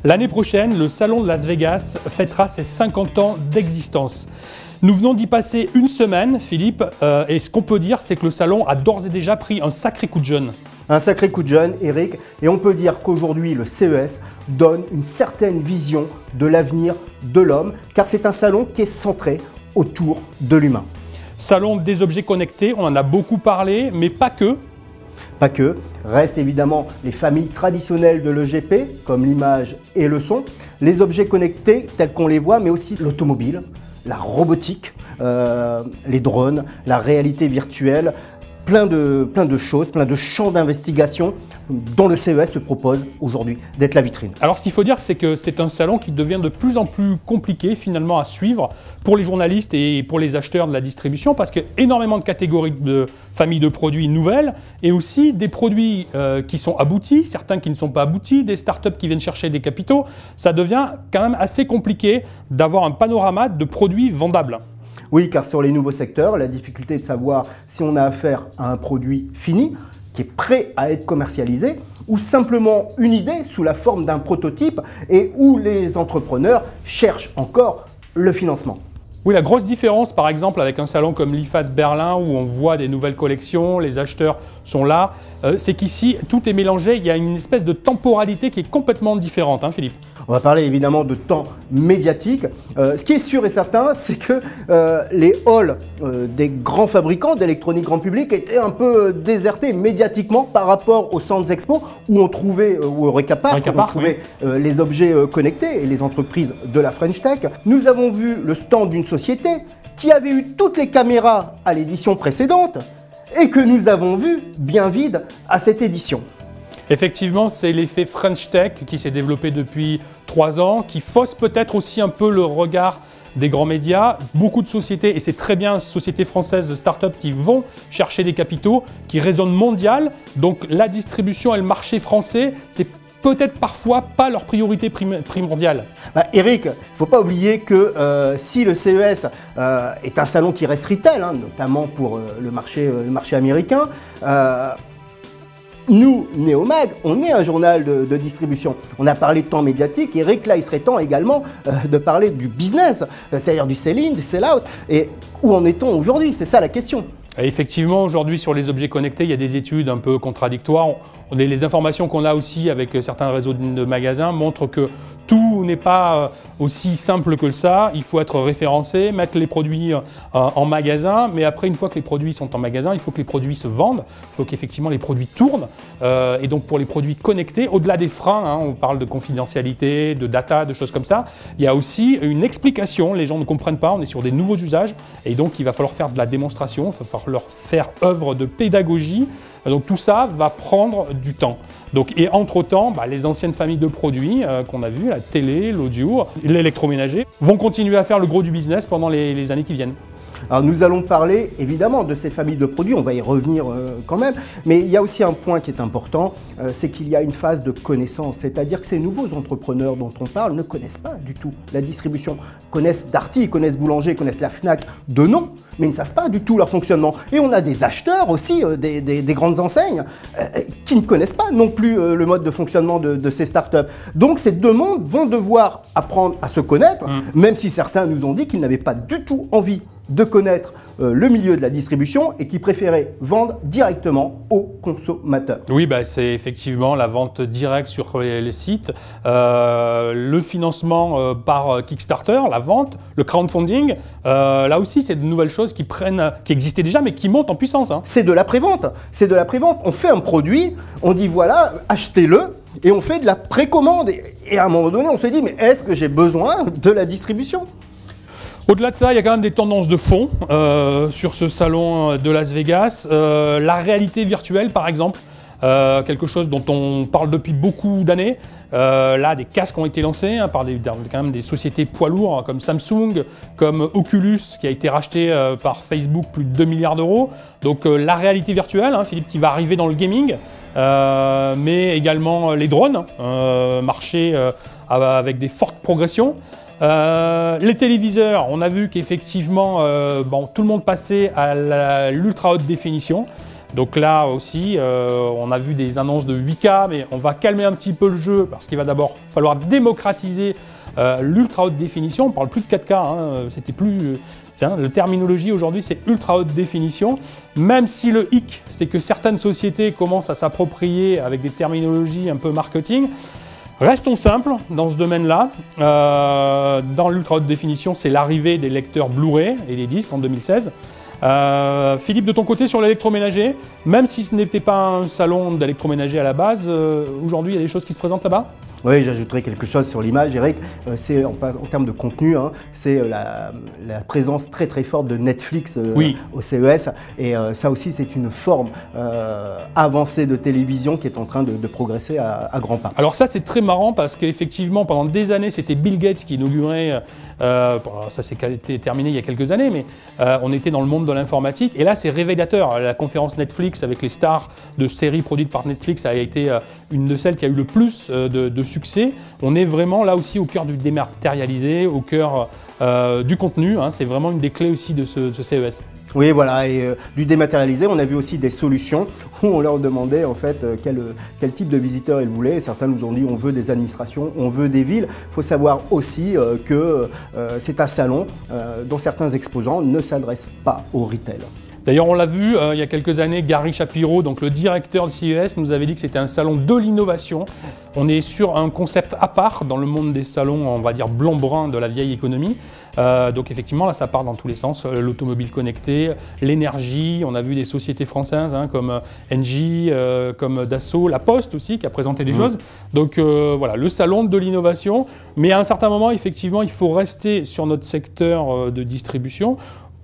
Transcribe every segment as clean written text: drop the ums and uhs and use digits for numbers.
L'année prochaine, le salon de Las Vegas fêtera ses 50 ans d'existence. Nous venons d'y passer une semaine, Philippe, et ce qu'on peut dire, c'est que le salon a d'ores et déjà pris un sacré coup de jeune. Un sacré coup de jeune, Eric, et on peut dire qu'aujourd'hui, le CES donne une certaine vision de l'avenir de l'homme, car c'est un salon qui est centré autour de l'humain. Salon des objets connectés, on en a beaucoup parlé, mais pas que. Pas que, restent évidemment les familles traditionnelles de l'EGP, comme l'image et le son, les objets connectés tels qu'on les voit, mais aussi l'automobile, la robotique, les drones, la réalité virtuelle, plein de choses, plein de champs d'investigation dont le CES se propose aujourd'hui d'être la vitrine. Alors ce qu'il faut dire, c'est que c'est un salon qui devient de plus en plus compliqué finalement à suivre pour les journalistes et pour les acheteurs de la distribution, parce qu'il y a énormément de catégories de familles de produits nouvelles et aussi des produits qui sont aboutis, certains qui ne sont pas aboutis, des startups qui viennent chercher des capitaux. Ça devient quand même assez compliqué d'avoir un panorama de produits vendables. Oui, car sur les nouveaux secteurs, la difficulté est de savoir si on a affaire à un produit fini, qui est prêt à être commercialisé, ou simplement une idée sous la forme d'un prototype et où les entrepreneurs cherchent encore le financement. Oui, la grosse différence, par exemple, avec un salon comme l'IFA de Berlin, où on voit des nouvelles collections, les acheteurs sont là, c'est qu'ici, tout est mélangé, il y a une espèce de temporalité qui est complètement différente, hein, Philippe. On va parler évidemment de temps médiatique. Ce qui est sûr et certain, c'est que les halls des grands fabricants d'électronique grand public étaient un peu désertés médiatiquement par rapport aux centres expo où on trouvait, ou au Recapark, où on trouvait les objets connectés et les entreprises de la French Tech. Nous avons vu le stand d'une société qui avait eu toutes les caméras à l'édition précédente et que nous avons vu bien vide à cette édition. Effectivement, c'est l'effet French Tech qui s'est développé depuis 3 ans, qui fausse peut-être aussi un peu le regard des grands médias. Beaucoup de sociétés, et c'est très bien, sociétés françaises, start-up qui vont chercher des capitaux, qui résonnent mondial. Donc la distribution et le marché français, c'est peut-être parfois pas leur priorité primordiale. Eric, il ne faut pas oublier que si le CES est un salon qui reste retail, hein, notamment pour le marché américain, nous, Néomag, on est un journal de distribution. On a parlé de temps médiatique, et Eric, là, il serait temps également de parler du business, c'est-à-dire du sell-in, du sell-out. Et où en est-on aujourd'hui? C'est ça la question. Et effectivement, aujourd'hui, sur les objets connectés, il y a des études un peu contradictoires. Les informations qu'on a aussi avec certains réseaux de magasins montrent que tout n'est pas aussi simple que ça. Il faut être référencé, mettre les produits en magasin, mais après, une fois que les produits sont en magasin, il faut que les produits se vendent, il faut qu'effectivement les produits tournent. Et donc pour les produits connectés, au-delà des freins, hein, on parle de confidentialité, de data, de choses comme ça, il y a aussi une explication. Les gens ne comprennent pas, on est sur des nouveaux usages, et donc il va falloir faire de la démonstration, il va falloir leur faire œuvre de pédagogie. Donc tout ça va prendre du temps. Donc, et entre-temps, les anciennes familles de produits qu'on a vues, la télé, l'audio, l'électroménager, vont continuer à faire le gros du business pendant les années qui viennent. Alors nous allons parler évidemment de ces familles de produits, on va y revenir quand même, mais il y a aussi un point qui est important, c'est qu'il y a une phase de connaissance, c'est-à-dire que ces nouveaux entrepreneurs dont on parle ne connaissent pas du tout la distribution, connaissent Darty, connaissent Boulanger, connaissent la Fnac de nom, mais ils ne savent pas du tout leur fonctionnement. Et on a des acheteurs aussi, des grandes enseignes, qui ne connaissent pas non plus le mode de fonctionnement de ces startups. Donc ces deux mondes vont devoir apprendre à se connaître, même si certains nous ont dit qu'ils n'avaient pas du tout envie de connaître le milieu de la distribution et qui préférait vendre directement aux consommateurs. Oui, c'est effectivement la vente directe sur les sites, le financement par Kickstarter, la vente, le crowdfunding. Là aussi, c'est de nouvelles choses qui existaient déjà, mais qui montent en puissance. Hein. C'est de la prévente. C'est de la prévente. On fait un produit, on dit voilà, achetez-le, et on fait de la précommande. Et à un moment donné, on se dit mais est-ce que j'ai besoin de la distribution ? Au-delà de ça, il y a quand même des tendances de fond sur ce salon de Las Vegas. La réalité virtuelle, par exemple, quelque chose dont on parle depuis beaucoup d'années. Là, des casques ont été lancés par quand même des sociétés poids lourds comme Samsung, comme Oculus, qui a été racheté par Facebook, plus de 2 milliards d'euros. Donc la réalité virtuelle, hein, Philippe, qui va arriver dans le gaming, mais également les drones, marché avec des fortes progressions. Les téléviseurs, on a vu qu'effectivement, tout le monde passait à l'ultra haute définition. Donc là aussi, on a vu des annonces de 8K, mais on va calmer un petit peu le jeu parce qu'il va d'abord falloir démocratiser l'ultra haute définition. On ne parle plus de 4K, hein, c'était plus... le terminologie aujourd'hui, c'est ultra haute définition. Même si le hic, c'est que certaines sociétés commencent à s'approprier avec des terminologies un peu marketing. Restons simples dans ce domaine-là. Dans l'ultra haute définition, c'est l'arrivée des lecteurs Blu-ray et des disques en 2016. Philippe, de ton côté sur l'électroménager, même si ce n'était pas un salon d'électroménager à la base, aujourd'hui il y a des choses qui se présentent là-bas? Oui, j'ajouterais quelque chose sur l'image, Eric. C'est en termes de contenu, hein, c'est la présence très très forte de Netflix au CES. Et ça aussi, c'est une forme avancée de télévision qui est en train de progresser à grands pas. Alors ça, c'est très marrant parce qu'effectivement, pendant des années, c'était Bill Gates qui inaugurait, ça s'est terminé il y a quelques années, mais on était dans le monde de l'informatique. Et là, c'est révélateur. La conférence Netflix avec les stars de séries produites par Netflix a été une de celles qui a eu le plus de succès. On est vraiment là aussi au cœur du dématérialisé, au cœur du contenu. Hein. C'est vraiment une des clés aussi de ce CES. Oui, voilà, et du dématérialisé, on a vu aussi des solutions où on leur demandait en fait quel type de visiteurs ils voulaient. Et certains nous ont dit on veut des administrations, on veut des villes. Il faut savoir aussi que c'est un salon dont certains exposants ne s'adressent pas au retail. D'ailleurs, on l'a vu il y a quelques années, Gary Shapiro, donc le directeur de CES, nous avait dit que c'était un salon de l'innovation. On est sur un concept à part dans le monde des salons, on va dire blanc-brun de la vieille économie. Donc effectivement, là, ça part dans tous les sens. L'automobile connectée, l'énergie, on a vu des sociétés françaises hein, comme Engie, comme Dassault, La Poste aussi qui a présenté des choses. Donc voilà, le salon de l'innovation. Mais à un certain moment, effectivement, il faut rester sur notre secteur de distribution.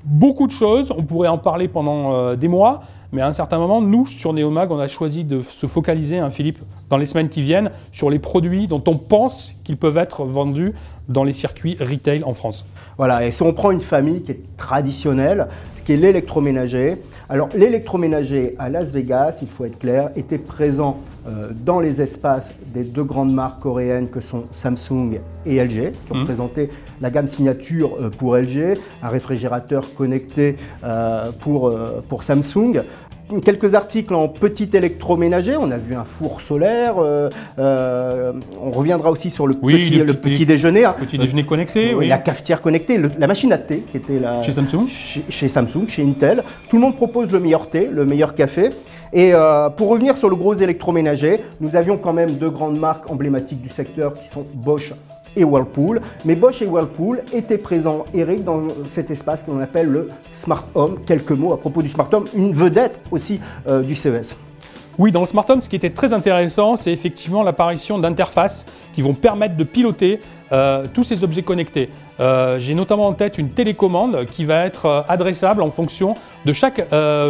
Beaucoup de choses, on pourrait en parler pendant des mois, mais à un certain moment, nous, sur Neomag, on a choisi de se focaliser, hein, Philippe, dans les semaines qui viennent, sur les produits dont on pense qu'ils peuvent être vendus dans les circuits retail en France. Voilà, et si on prend une famille qui est traditionnelle, qui est l'électroménager, alors l'électroménager à Las Vegas, il faut être clair, était présent dans les espaces des deux grandes marques coréennes que sont Samsung et LG, qui ont présenté la gamme signature pour LG, un réfrigérateur connecté pour Samsung. Quelques articles en petit électroménager, on a vu un four solaire, on reviendra aussi sur le petit déjeuner. Petit déjeuner connecté, oui. La cafetière connectée, la machine à thé qui était là. Chez Samsung. Chez Samsung, chez Intel. Tout le monde propose le meilleur thé, le meilleur café. Et pour revenir sur le gros électroménager, nous avions quand même deux grandes marques emblématiques du secteur qui sont Bosch et Whirlpool. Mais Bosch et Whirlpool étaient présents, Eric, dans cet espace qu'on appelle le Smart Home. Quelques mots à propos du Smart Home, une vedette aussi du CES. Oui, dans le Smart Home, ce qui était très intéressant, c'est effectivement l'apparition d'interfaces qui vont permettre de piloter tous ces objets connectés. J'ai notamment en tête une télécommande qui va être adressable en fonction de chaque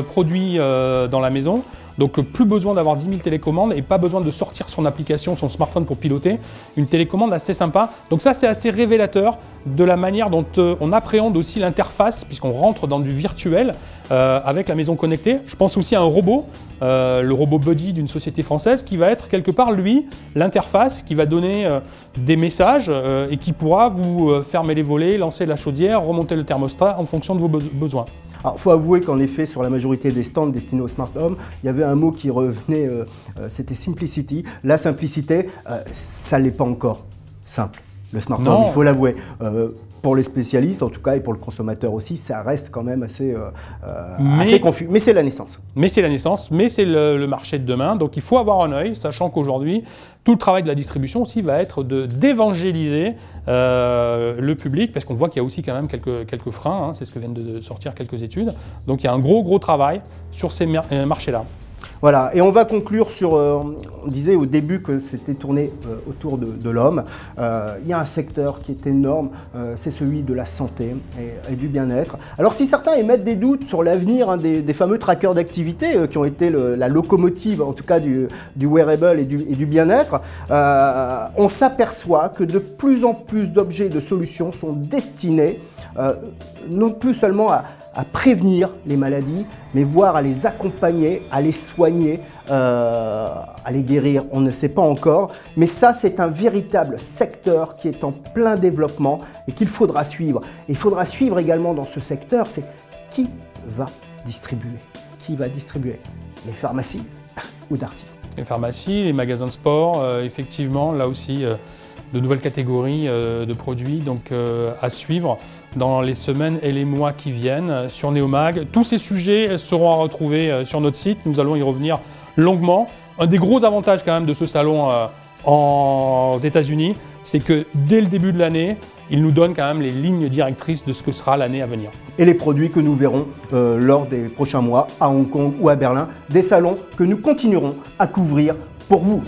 produit dans la maison. Donc plus besoin d'avoir 10 000 télécommandes et pas besoin de sortir son application, son smartphone pour piloter. Une télécommande assez sympa. Donc ça, c'est assez révélateur de la manière dont on appréhende aussi l'interface, puisqu'on rentre dans du virtuel avec la maison connectée. Je pense aussi à un robot, le robot Buddy d'une société française, qui va être quelque part, lui, l'interface qui va donner des messages et qui pourra vous fermer les volets, lancer la chaudière, remonter le thermostat en fonction de vos besoins. Alors, il faut avouer qu'en effet, sur la majorité des stands destinés au Smart Home, il y avait un mot qui revenait, c'était Simplicity. La simplicité, ça ne l'est pas encore simple, le Smart Home, il faut l'avouer. Pour les spécialistes, en tout cas, et pour le consommateur aussi, ça reste quand même assez confus. Mais c'est la naissance. Mais c'est la naissance, mais c'est le marché de demain. Donc il faut avoir un œil, sachant qu'aujourd'hui, tout le travail de la distribution aussi va être d'évangéliser le public, parce qu'on voit qu'il y a aussi quand même quelques freins, hein, c'est ce que viennent de sortir quelques études. Donc il y a un gros travail sur ces marchés-là. Voilà, et on va conclure sur, on disait au début que c'était tourné autour de l'homme. Il y a un secteur qui est énorme, c'est celui de la santé et du bien-être. Alors si certains émettent des doutes sur l'avenir des fameux trackers d'activité qui ont été la locomotive, en tout cas du wearable et du bien-être, on s'aperçoit que de plus en plus d'objets et de solutions sont destinés non plus seulement à prévenir les maladies, mais voire à les accompagner, à les soigner, à les guérir, on ne sait pas encore. Mais ça, c'est un véritable secteur qui est en plein développement et qu'il faudra suivre. Et il faudra suivre également dans ce secteur, c'est qui va distribuer. Qui va distribuer? les pharmacies ou Darty. Les pharmacies, les magasins de sport, effectivement, là aussi, de nouvelles catégories de produits donc, à suivre dans les semaines et les mois qui viennent sur Neomag. Tous ces sujets seront à retrouver sur notre site. Nous allons y revenir longuement. Un des gros avantages quand même de ce salon aux États-Unis, c'est que dès le début de l'année, il nous donne quand même les lignes directrices de ce que sera l'année à venir. Et les produits que nous verrons lors des prochains mois à Hong Kong ou à Berlin, des salons que nous continuerons à couvrir pour vous.